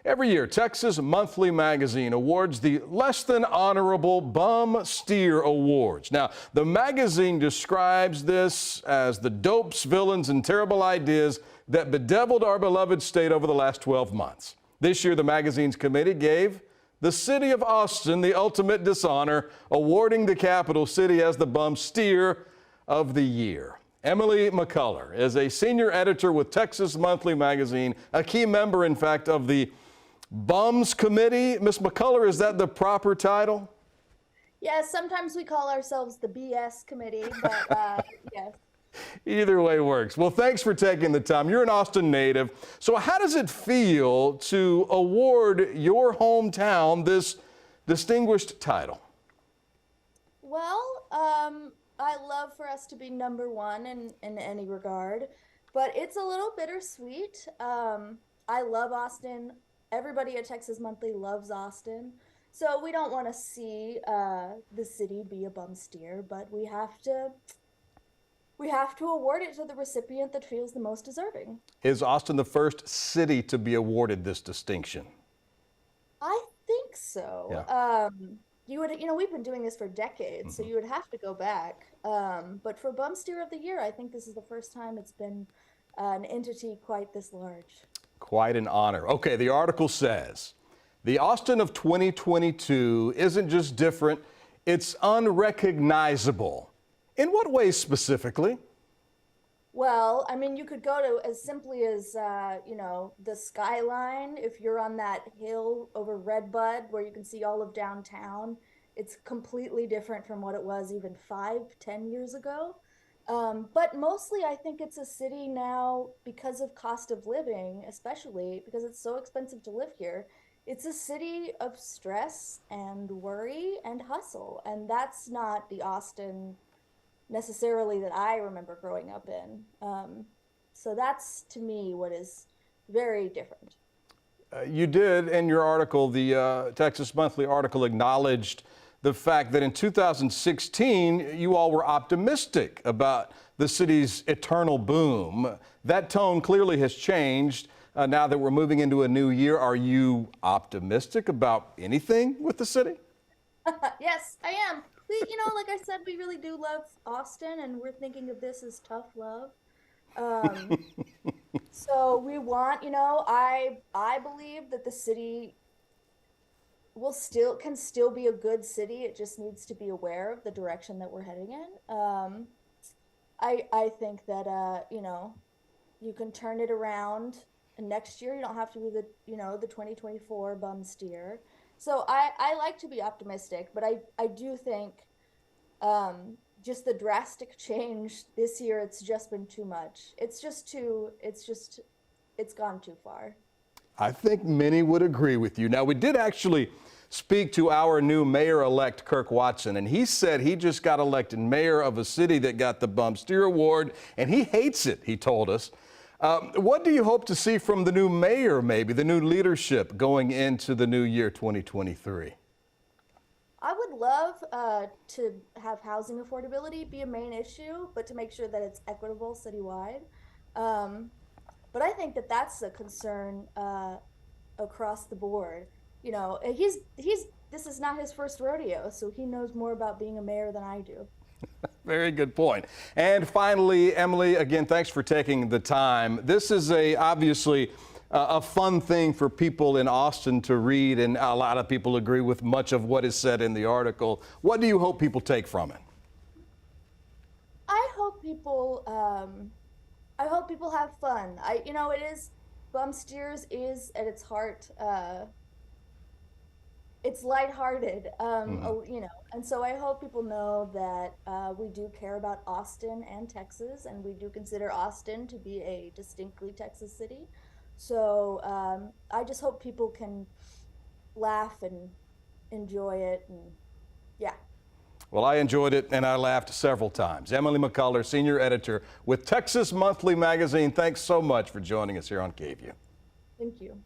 Every year, Texas Monthly Magazine awards the Less Than Honorable Bum Steer Awards. Now, the magazine describes this as the dopes, villains, and terrible ideas that bedeviled our beloved state over the last 12 months. This year, the magazine's committee gave the city of Austin the ultimate dishonor, awarding the capital city as the bum steer of the year. Emily McCullar is a senior editor with Texas Monthly Magazine, a key member, in fact, of the Bums Committee. Ms. McCullar, is that the proper title? Yes, sometimes we call ourselves the BS Committee, but yes. Either way works. Well, thanks for taking the time. You're an Austin native. So how does it feel to award your hometown this distinguished title? Well, I love for us to be number one in any regard, but it's a little bittersweet. I love Austin. Everybody at Texas Monthly loves Austin. So we don't want to see the city be a bum steer, but we have to award it to the recipient that feels the most deserving. Is Austin the first city to be awarded this distinction? I think so. Yeah. We've been doing this for decades, so you would have to go back. But for Bum Steer of the Year, I think this is the first time it's been an entity quite this large. Quite an honor. Okay, the article says, the Austin of 2022 isn't just different, it's unrecognizable. In what ways specifically? Well, I mean, you could go to as simply as, the skyline. If you're on that hill over Redbud where you can see all of downtown, it's completely different from what it was even 5-10 years ago. But mostly I think it's a city now, because of cost of living, especially because it's so expensive to live here. It's a city of stress and worry and hustle. And that's not the Austin necessarily that I remember growing up in. So that's, to me, what is very different. You did, in your article, the Texas Monthly article acknowledged the fact that in 2016, you all were optimistic about the city's eternal boom. That tone clearly has changed now that we're moving into a new year. Are you optimistic about anything with the city? Yes, I am. Like I said, we really do love Austin, and we're thinking of this as tough love. So we want, I believe that the city can still be a good city. It just needs to be aware of the direction that we're heading in. I think that you can turn it around, and next year you don't have to be the 2024 bum steer. So I like to be optimistic, but I do think just the drastic change this year, it's just been too much. It's gone too far. I think many would agree with you. Now, we did actually speak to our new mayor-elect, Kirk Watson, and he said he just got elected mayor of a city that got the Bum Steer Award, and he hates it, he told us. What do you hope to see from the new mayor, maybe, the new leadership going into the new year 2023? I would love to have housing affordability be a main issue, but to make sure that it's equitable citywide. But I think that that's a concern across the board. This is not his first rodeo, so he knows more about being a mayor than I do. Very good point. And finally, Emily, again, thanks for taking the time. This is obviously a fun thing for people in Austin to read, and a lot of people agree with much of what is said in the article. What do you hope people take from it? I hope people have fun. Bum Steers is at its heart. It's lighthearted, and so I hope people know that we do care about Austin and Texas, and we do consider Austin to be a distinctly Texas city. So I just hope people can laugh and enjoy it, and yeah. Well, I enjoyed it, and I laughed several times. Emily McCullar, senior editor with Texas Monthly Magazine, thanks so much for joining us here on KVUE. Thank you.